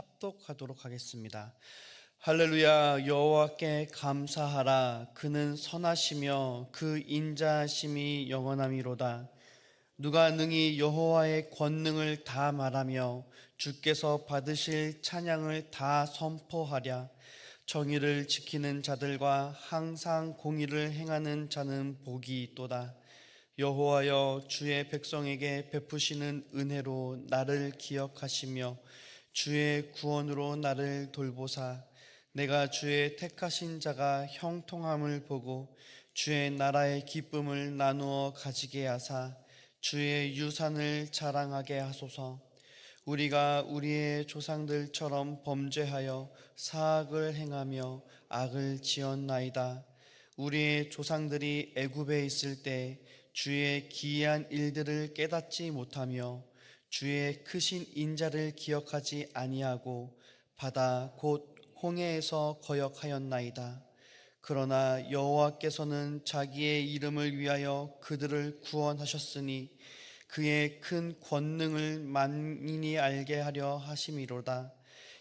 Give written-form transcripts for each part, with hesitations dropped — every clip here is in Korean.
합독하도록 하겠습니다. 할렐루야. 여호와께 감사하라. 그는 선하시며 그 인자하심이 영원함이로다. 누가 능히 여호와의 권능을 다 말하며 주께서 받으실 찬양을 다 선포하랴. 정의를 지키는 자들과 항상 공의를 행하는 자는 복이 있도다. 여호와여, 주의 백성에게 베푸시는 은혜로 나를 기억하시며 주의 구원으로 나를 돌보사. 내가 주의 택하신 자가 형통함을 보고 주의 나라의 기쁨을 나누어 가지게 하사 주의 유산을 자랑하게 하소서. 우리가 우리의 조상들처럼 범죄하여 사악을 행하며 악을 지었나이다. 우리의 조상들이 애굽에 있을 때 주의 기이한 일들을 깨닫지 못하며 주의 크신 인자를 기억하지 아니하고 바다 곧 홍해에서 거역하였나이다. 그러나 여호와께서는 자기의 이름을 위하여 그들을 구원하셨으니 그의 큰 권능을 만민이 알게 하려 하심이로다.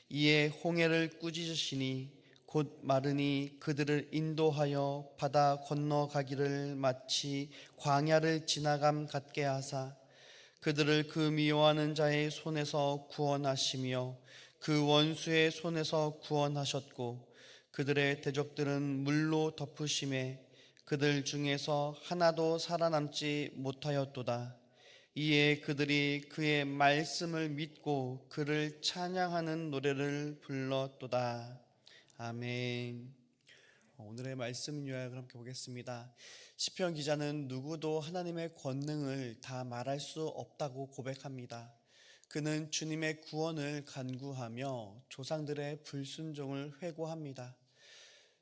이에 홍해를 꾸짖으시니 곧 마르니 그들을 인도하여 바다 건너가기를 마치 광야를 지나감 같게 하사 그들을 그 미워하는 자의 손에서 구원하시며 그 원수의 손에서 구원하셨고 그들의 대적들은 물로 덮으심에 그들 중에서 하나도 살아남지 못하였도다. 이에 그들이 그의 말씀을 믿고 그를 찬양하는 노래를 불렀도다. 아멘. 오늘의 말씀 요약을 함께 보겠습니다. 시편 기자는 누구도 하나님의 권능을 다 말할 수 없다고 고백합니다. 그는 주님의 구원을 간구하며 조상들의 불순종을 회고합니다.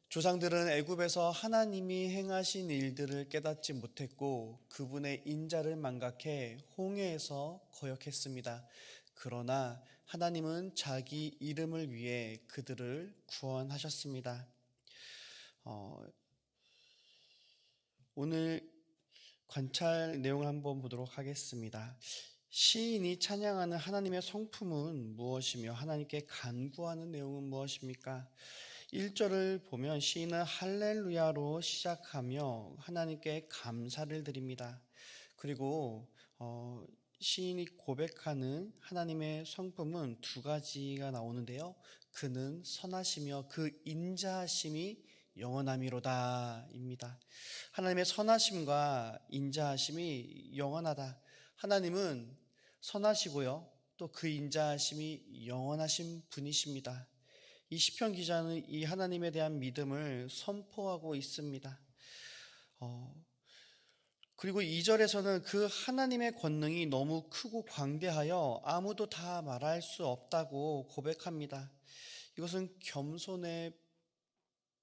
조상들은 애굽에서 하나님이 행하신 일들을 깨닫지 못했고 그분의 인자를 망각해 홍해에서 거역했습니다. 그러나 하나님은 자기 이름을 위해 그들을 구원하셨습니다. 오늘 관찰 내용을 한번 보도록 하겠습니다. 시인이 찬양하는 하나님의 성품은 무엇이며 하나님께 간구하는 내용은 무엇입니까? 1절을 보면 시인은 할렐루야로 시작하며 하나님께 감사를 드립니다. 그리고 시인이 고백하는 하나님의 성품은 두 가지가 나오는데요. 그는 선하시며 그 인자하심이 영원함이로다 입니다. 하나님의 선하심과 인자하심이 영원하다. 하나님은 선하시고요. 또 그 인자하심이 영원하신 분이십니다. 이 시편 기자는 이 하나님에 대한 믿음을 선포하고 있습니다. 그리고 2절에서는 그 하나님의 권능이 너무 크고 광대하여 아무도 다 말할 수 없다고 고백합니다. 이것은 겸손의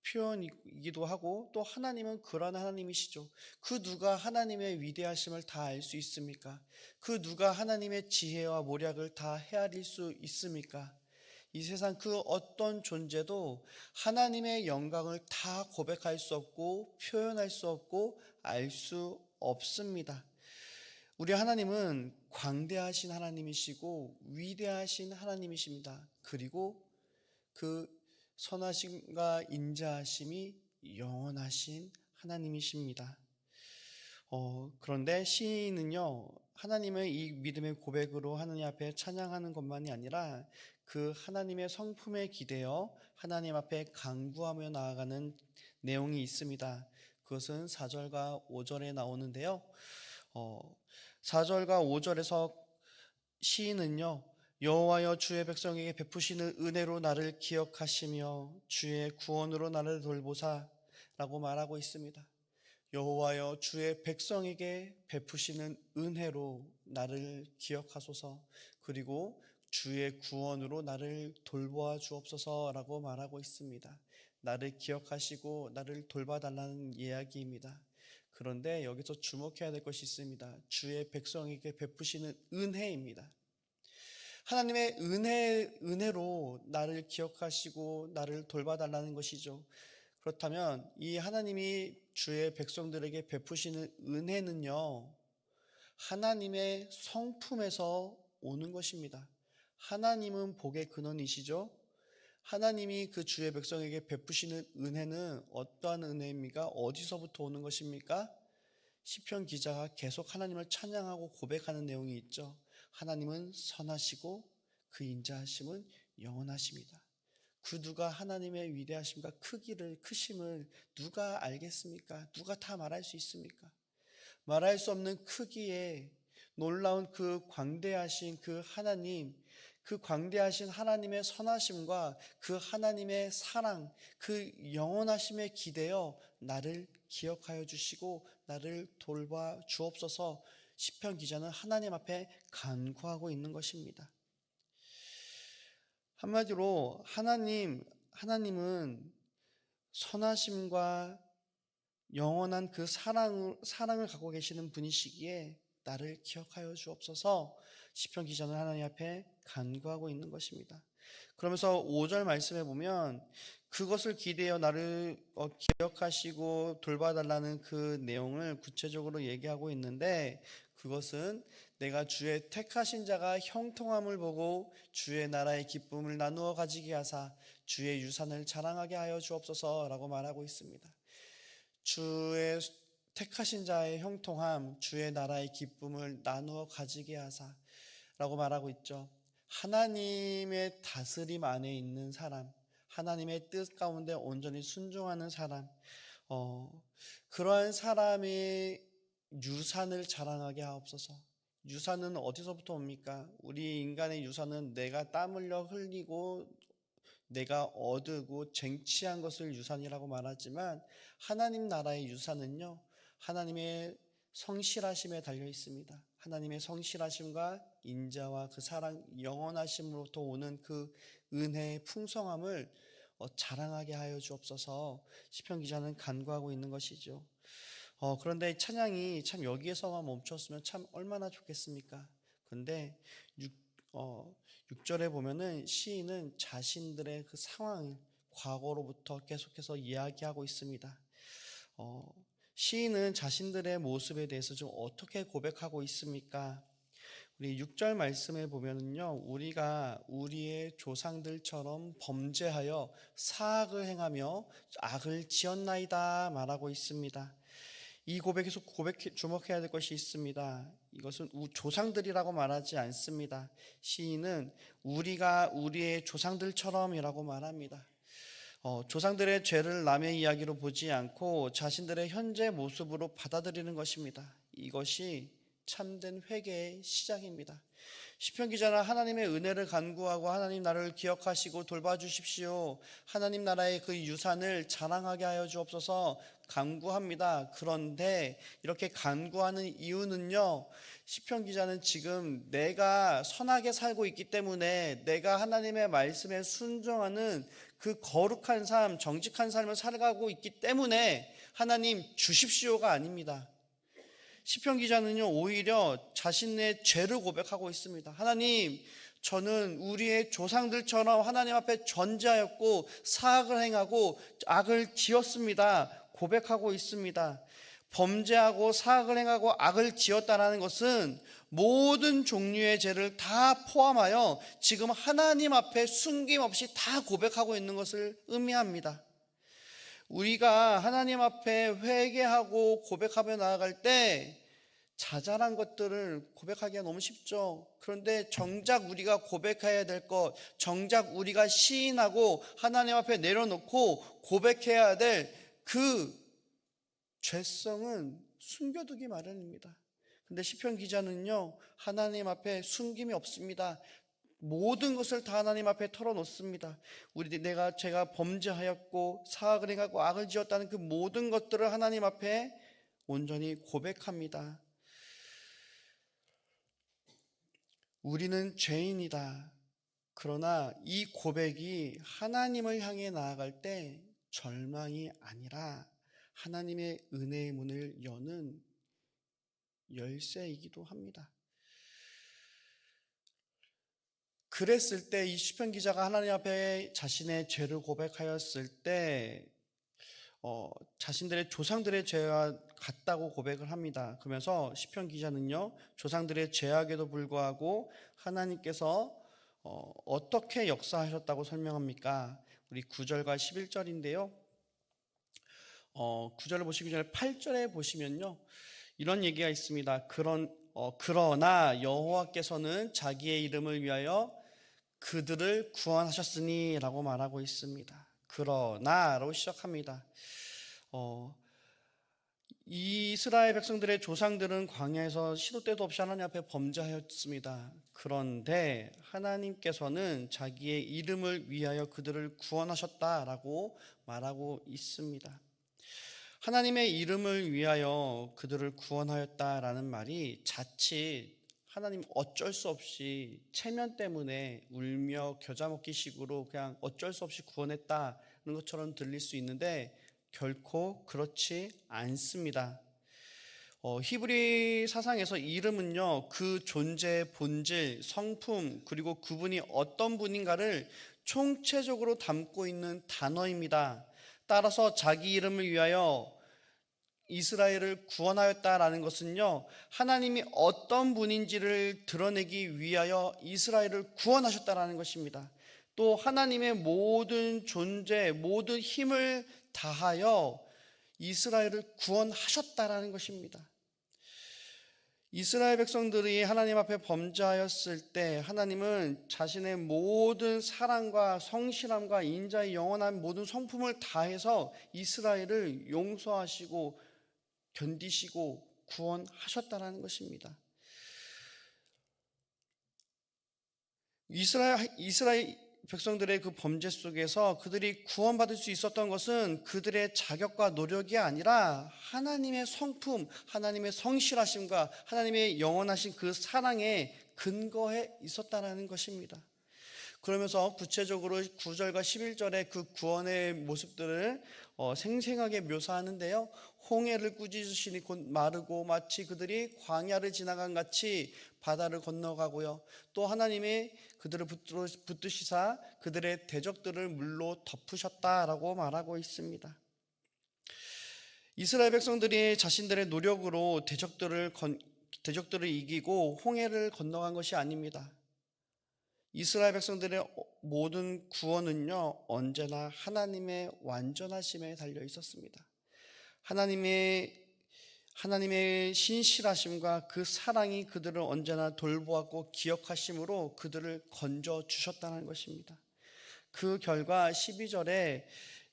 표현이기도 하고 또 하나님은 그러한 하나님이시죠. 그 누가 하나님의 위대하심을 다 알 수 있습니까? 그 누가 하나님의 지혜와 모략을 다 헤아릴 수 있습니까? 이 세상 그 어떤 존재도 하나님의 영광을 다 고백할 수 없고 표현할 수 없고 알 수 없습니다. 우리 하나님은 광대하신 하나님이시고 위대하신 하나님이십니다. 그리고 그 선하심과 인자하심이 영원하신 하나님이십니다. 그런데 시인은요, 하나님의 이 믿음의 고백으로 하나님 앞에 찬양하는 것만이 아니라 그 하나님의 성품에 기대어 하나님 앞에 간구하며 나아가는 내용이 있습니다. 그것은 4절과 5절에 나오는데요. 4절과 5절에서 시인은요, 여호와여, 주의 백성에게 베푸시는 은혜로 나를 기억하시며 주의 구원으로 나를 돌보사 라고 말하고 있습니다. 여호와여, 주의 백성에게 베푸시는 은혜로 나를 기억하소서, 그리고 주의 구원으로 나를 돌보아 주옵소서라고 말하고 있습니다. 나를 기억하시고 나를 돌봐달라는 이야기입니다. 그런데 여기서 주목해야 될 것이 있습니다. 주의 백성에게 베푸시는 은혜입니다. 하나님의 은혜로 나를 기억하시고 나를 돌봐달라는 것이죠. 그렇다면 이 하나님이 주의 백성들에게 베푸시는 은혜는요, 하나님의 성품에서 오는 것입니다. 하나님은 복의 근원이시죠. 하나님이 그 주의 백성에게 베푸시는 은혜는 어떠한 은혜입니까? 어디서부터 오는 것입니까? 시편 기자가 계속 하나님을 찬양하고 고백하는 내용이 있죠. 하나님은 선하시고 그 인자하심은 영원하십니다. 그 누가 하나님의 위대하심과 크심을 누가 알겠습니까? 누가 다 말할 수 있습니까? 말할 수 없는 크기에 놀라운 그 광대하신 그 하나님, 그 광대하신 하나님의 선하심과 그 하나님의 사랑, 그 영원하심에 기대어 나를 기억하여 주시고 나를 돌봐 주옵소서. 시편 기자는 하나님 앞에 간구하고 있는 것입니다. 한마디로 하나님은 선하심과 영원한 그 사랑을 갖고 계시는 분이시기에 나를 기억하여 주옵소서. 시편 기자는 하나님 앞에 간구하고 있는 것입니다. 그러면서 5절 말씀에 보면 그것을 기대어 나를 기억하시고 돌봐달라는 그 내용을 구체적으로 얘기하고 있는데, 그것은 내가 주의 택하신 자가 형통함을 보고 주의 나라의 기쁨을 나누어 가지게 하사 주의 유산을 자랑하게 하여 주옵소서라고 말하고 있습니다. 주의 택하신 자의 형통함, 주의 나라의 기쁨을 나누어 가지게 하사라고 말하고 있죠. 하나님의 다스림 안에 있는 사람, 하나님의 뜻 가운데 온전히 순종하는 사람, 그러한 사람의 유산을 자랑하게 하옵소서. 유산은 어디서부터 옵니까? 우리 인간의 유산은 내가 땀 흘려 흘리고 내가 얻고 쟁취한 것을 유산이라고 말하지만, 하나님 나라의 유산은요, 하나님의 성실하심에 달려 있습니다. 하나님의 성실하심과 인자와 그 사랑, 영원하심으로부터 오는 그 은혜의 풍성함을 자랑하게 하여 주옵소서. 시편 기자는 간구하고 있는 것이죠. 그런데 찬양이 참 여기에서만 멈췄으면 참 얼마나 좋겠습니까? 그런데 6절에 보면은 시인은 자신들의 그 상황, 과거로부터 계속해서 이야기하고 있습니다. 시인은 자신들의 모습에 대해서 좀 어떻게 고백하고 있습니까? 우리 6절 말씀에 보면은요, 우리가 우리의 조상들처럼 범죄하여 사악을 행하며 악을 지었나이다 말하고 있습니다. 이 고백에서 주목해야 될 것이 있습니다. 이것은 조상들이라고 말하지 않습니다. 시인은 우리가 우리의 조상들처럼이라고 말합니다. 조상들의 죄를 남의 이야기로 보지 않고 자신들의 현재 모습으로 받아들이는 것입니다. 이것이 참된 회개의 시작입니다. 시편 기자는 하나님의 은혜를 간구하고 하나님 나를 기억하시고 돌봐주십시오, 하나님 나라의 그 유산을 자랑하게 하여 주옵소서 간구합니다. 그런데 이렇게 간구하는 이유는요, 시편 기자는 지금 내가 선하게 살고 있기 때문에, 내가 하나님의 말씀에 순종하는 그 거룩한 삶, 정직한 삶을 살아가고 있기 때문에 하나님 주십시오가 아닙니다. 시편 기자는요, 오히려 자신의 죄를 고백하고 있습니다. 하나님, 저는 우리의 조상들처럼 하나님 앞에 전제하였고 사악을 행하고 악을 지었습니다 고백하고 있습니다. 범죄하고 사악을 행하고 악을 지었다는 것은 모든 종류의 죄를 다 포함하여 지금 하나님 앞에 숨김없이 다 고백하고 있는 것을 의미합니다. 우리가 하나님 앞에 회개하고 고백하며 나아갈 때 자잘한 것들을 고백하기가 너무 쉽죠. 그런데 정작 우리가 고백해야 될 것, 정작 우리가 시인하고 하나님 앞에 내려놓고 고백해야 될 그 죄성은 숨겨두기 마련입니다. 근데 시편 기자는요, 하나님 앞에 숨김이 없습니다. 모든 것을 다 하나님 앞에 털어놓습니다. 제가 범죄하였고 사악을 행하고 악을 지었다는 그 모든 것들을 하나님 앞에 온전히 고백합니다. 우리는 죄인이다. 그러나 이 고백이 하나님을 향해 나아갈 때 절망이 아니라 하나님의 은혜의 문을 여는 열쇠이기도 합니다. 그랬을 때 이 시편 기자가 하나님 앞에 자신의 죄를 고백하였을 때 자신들의 조상들의 죄와 같다고 고백을 합니다. 그러면서 시편 기자는요, 조상들의 죄악에도 불구하고 하나님께서 어떻게 역사하셨다고 설명합니까? 우리 9절과 11절인데요. 9절을 보시기 전에 8절에 보시면요, 이런 얘기가 있습니다. 그러나 여호와께서는 자기의 이름을 위하여 그들을 구원하셨으니 라고 말하고 있습니다. 그러나로 시작합니다. 이스라엘 백성들의 조상들은 광야에서 시도 때도 없이 하나님 앞에 범죄하였습니다. 그런데 하나님께서는 자기의 이름을 위하여 그들을 구원하셨다라고 말하고 있습니다. 하나님의 이름을 위하여 그들을 구원하였다라는 말이 자칫 하나님 어쩔 수 없이 체면 때문에 울며 겨자 먹기 식으로 그냥 어쩔 수 없이 구원했다는 것처럼 들릴 수 있는데 결코 그렇지 않습니다. 히브리 사상에서 이름은요, 그 존재의 본질, 성품, 그리고 그분이 어떤 분인가를 총체적으로 담고 있는 단어입니다. 따라서 자기 이름을 위하여 이스라엘을 구원하였다라는 것은요, 하나님이 어떤 분인지를 드러내기 위하여 이스라엘을 구원하셨다라는 것입니다. 또 하나님의 모든 존재, 모든 힘을 다하여 이스라엘을 구원하셨다라는 것입니다. 이스라엘 백성들이 하나님 앞에 범죄하였을 때 하나님은 자신의 모든 사랑과 성실함과 인자의 영원한 모든 성품을 다해서 이스라엘을 용서하시고 견디시고 구원하셨다라는 것입니다. 이스라엘 백성들의 그 범죄 속에서 그들이 구원받을 수 있었던 것은 그들의 자격과 노력이 아니라 하나님의 성품, 하나님의 성실하심과 하나님의 영원하신 그 사랑에 근거해 있었다는 것입니다. 그러면서 구체적으로 9절과 11절의 그 구원의 모습들을 생생하게 묘사하는데요, 홍해를 꾸짖으시니 곧 마르고 마치 그들이 광야를 지나간 같이 바다를 건너가고요, 또 하나님이 그들을 붙드시사 그들의 대적들을 물로 덮으셨다라고 말하고 있습니다. 이스라엘 백성들이 자신들의 노력으로 대적들을 이기고 홍해를 건너간 것이 아닙니다. 이스라엘 백성들의 모든 구원은요, 언제나 하나님의 완전하심에 달려 있었습니다. 하나님의 신실하심과 그 사랑이 그들을 언제나 돌보았고 기억하심으로 그들을 건져 주셨다는 것입니다. 그 결과 12절에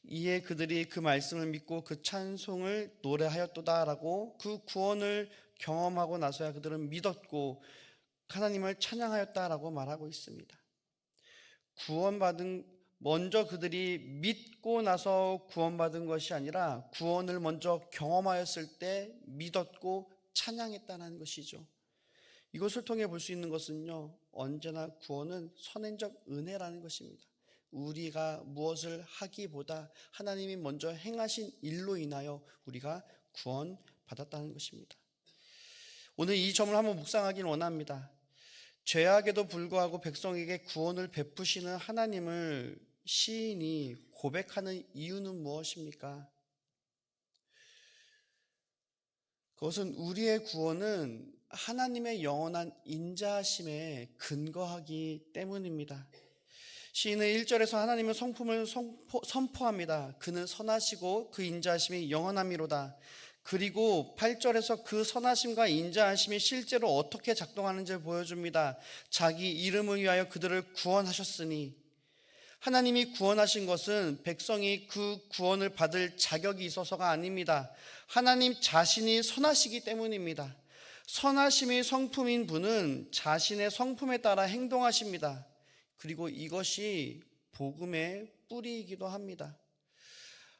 이에 그들이 그 말씀을 믿고 그 찬송을 노래하였도다라고, 그 구원을 경험하고 나서야 그들은 믿었고 하나님을 찬양하였다라고 말하고 있습니다. 먼저 그들이 믿고 나서 구원받은 것이 아니라 구원을 먼저 경험하였을 때 믿었고 찬양했다는 것이죠. 이것을 통해 볼 수 있는 것은요, 언제나 구원은 선행적 은혜라는 것입니다. 우리가 무엇을 하기보다 하나님이 먼저 행하신 일로 인하여 우리가 구원받았다는 것입니다. 오늘 이 점을 한번 묵상하기를 원합니다. 죄악에도 불구하고 백성에게 구원을 베푸시는 하나님을 시인이 고백하는 이유는 무엇입니까? 그것은 우리의 구원은 하나님의 영원한 인자하심에 근거하기 때문입니다. 시인은 1절에서 하나님의 성품을 선포합니다. 그는 선하시고 그 인자하심이 영원함이로다. 그리고 8절에서 그 선하심과 인자하심이 실제로 어떻게 작동하는지를 보여줍니다. 자기 이름을 위하여 그들을 구원하셨으니, 하나님이 구원하신 것은 백성이 그 구원을 받을 자격이 있어서가 아닙니다. 하나님 자신이 선하시기 때문입니다. 선하심이 성품인 분은 자신의 성품에 따라 행동하십니다. 그리고 이것이 복음의 뿌리이기도 합니다.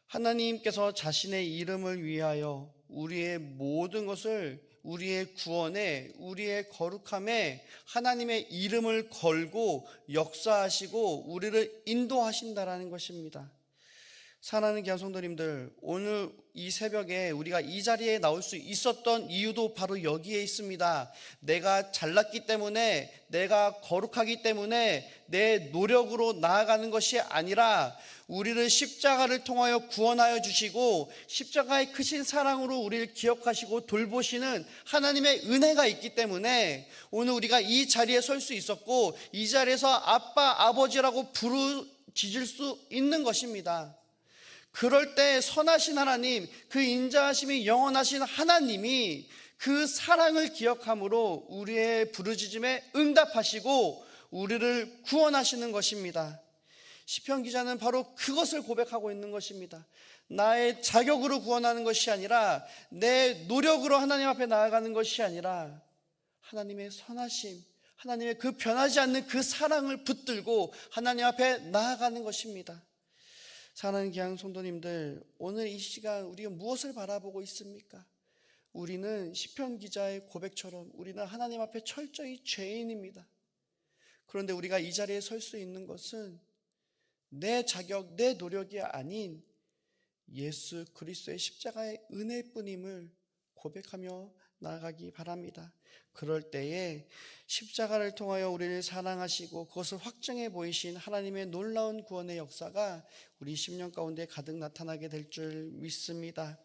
하나님께서 자신의 이름을 위하여 우리의 모든 것을, 우리의 구원에, 우리의 거룩함에 하나님의 이름을 걸고 역사하시고 우리를 인도하신다라는 것입니다. 사랑하는 귀한 성도님들, 오늘 이 새벽에 우리가 이 자리에 나올 수 있었던 이유도 바로 여기에 있습니다. 내가 잘났기 때문에, 내가 거룩하기 때문에 내 노력으로 나아가는 것이 아니라 우리를 십자가를 통하여 구원하여 주시고 십자가의 크신 사랑으로 우리를 기억하시고 돌보시는 하나님의 은혜가 있기 때문에 오늘 우리가 이 자리에 설 수 있었고, 이 자리에서 아빠, 아버지라고 부르짖을 수 있는 것입니다. 그럴 때 선하신 하나님, 그 인자하심이 영원하신 하나님이 그 사랑을 기억함으로 우리의 부르짖음에 응답하시고 우리를 구원하시는 것입니다. 시편 기자는 바로 그것을 고백하고 있는 것입니다. 나의 자격으로 구원하는 것이 아니라, 내 노력으로 하나님 앞에 나아가는 것이 아니라 하나님의 선하심, 하나님의 그 변하지 않는 그 사랑을 붙들고 하나님 앞에 나아가는 것입니다. 사랑하는 귀한 성도님들, 오늘 이 시간 우리가 무엇을 바라보고 있습니까? 우리는 시편 기자의 고백처럼 우리는 하나님 앞에 철저히 죄인입니다. 그런데 우리가 이 자리에 설 수 있는 것은 내 자격, 내 노력이 아닌 예수 그리스도의 십자가의 은혜뿐임을 고백하며 나아가기 바랍니다. 그럴 때에 십자가를 통하여 우리를 사랑하시고 그것을 확증해 보이신 하나님의 놀라운 구원의 역사가 우리 심령 가운데 가득 나타나게 될 줄 믿습니다.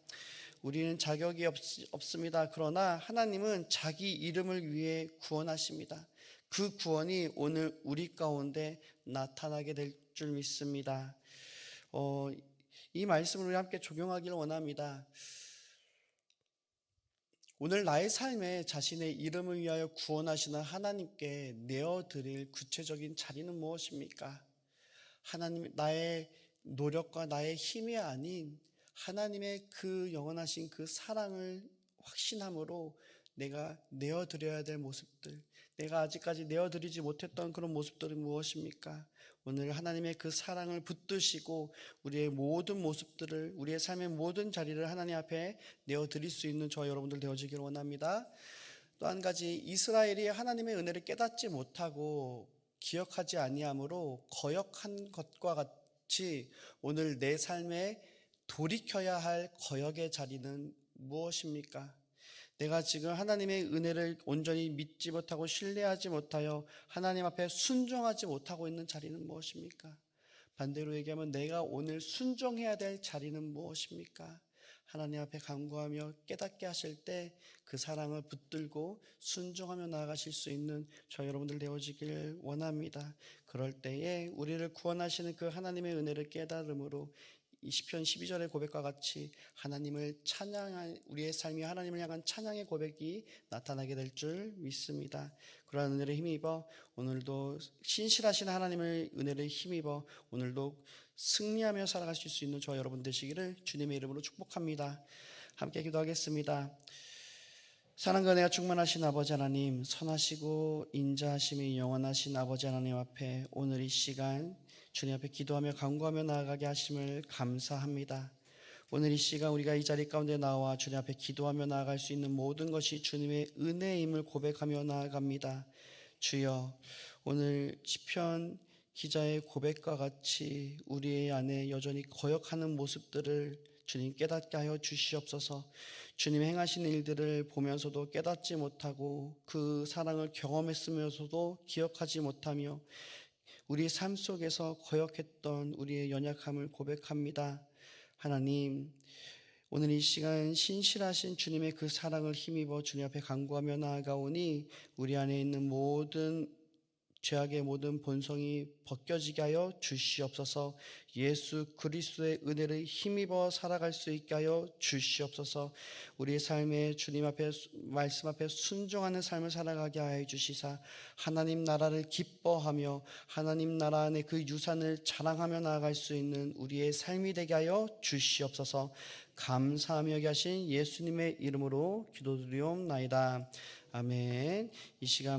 우리는 자격이 없습니다. 그러나 하나님은 자기 이름을 위해 구원하십니다. 그 구원이 오늘 우리 가운데 나타나게 될 줄 믿습니다. 이 말씀을 우리 함께 적용하기를 원합니다. 오늘 나의 삶에 자신의 이름을 위하여 구원하시는 하나님께 내어드릴 구체적인 자리는 무엇입니까? 하나님, 나의 노력과 나의 힘이 아닌 하나님의 그 영원하신 그 사랑을 확신함으로 내가 내어드려야 될 모습들, 내가 아직까지 내어드리지 못했던 그런 모습들은 무엇입니까? 오늘 하나님의 그 사랑을 붙드시고 우리의 모든 모습들을, 우리의 삶의 모든 자리를 하나님 앞에 내어드릴 수 있는 저와 여러분들 되어지기를 원합니다. 또 한 가지, 이스라엘이 하나님의 은혜를 깨닫지 못하고 기억하지 아니함으로 거역한 것과 같이 오늘 내 삶에 돌이켜야 할 거역의 자리는 무엇입니까? 내가 지금 하나님의 은혜를 온전히 믿지 못하고 신뢰하지 못하여 하나님 앞에 순종하지 못하고 있는 자리는 무엇입니까? 반대로 얘기하면 내가 오늘 순종해야 될 자리는 무엇입니까? 하나님 앞에 간구하며 깨닫게 하실 때 그 사랑을 붙들고 순종하며 나아가실 수 있는 저 여러분들 되어지길 원합니다. 그럴 때에 우리를 구원하시는 그 하나님의 은혜를 깨달음으로 이 시편 12절의 고백과 같이 하나님을 찬양할, 우리의 삶이 하나님을 향한 찬양의 고백이 나타나게 될 줄 믿습니다. 그러한 은혜를 힘입어 오늘도 신실하신 하나님의 은혜를 힘입어 오늘도 승리하며 살아가실 수 있는 저와 여러분 되시기를 주님의 이름으로 축복합니다. 함께 기도하겠습니다. 사랑과 은혜가 충만하신 아버지 하나님, 선하시고 인자하심이 영원하신 아버지 하나님 앞에 오늘 이 시간 주님 앞에 기도하며 간구하며 나아가게 하심을 감사합니다. 오늘 이 시간 우리가 이 자리 가운데 나와 주님 앞에 기도하며 나아갈 수 있는 모든 것이 주님의 은혜임을 고백하며 나아갑니다. 주여, 오늘 시편 기자의 고백과 같이 우리의 안에 여전히 거역하는 모습들을 주님 깨닫게 하여 주시옵소서. 주님 행하신 일들을 보면서도 깨닫지 못하고 그 사랑을 경험했으면서도 기억하지 못하며 우리 삶 속에서 거역했던 우리의 연약함을 고백합니다. 하나님, 오늘 이 시간 신실하신 주님의 그 사랑을 힘입어 주님 앞에 간구하며 나아가오니 우리 안에 있는 모든 죄악의 모든 본성이 벗겨지게 하여 주시옵소서. 예수 그리스도의 은혜를 힘입어 살아갈 수 있게 하여 주시옵소서. 우리의 삶에 주님 앞에 말씀 앞에 순종하는 삶을 살아가게 하여 주시사 하나님 나라를 기뻐하며 하나님 나라 안에 그 유산을 자랑하며 나아갈 수 있는 우리의 삶이 되게 하여 주시옵소서. 감사하며 여기 하신 예수님의 이름으로 기도드리옵나이다. 아멘. 이 시간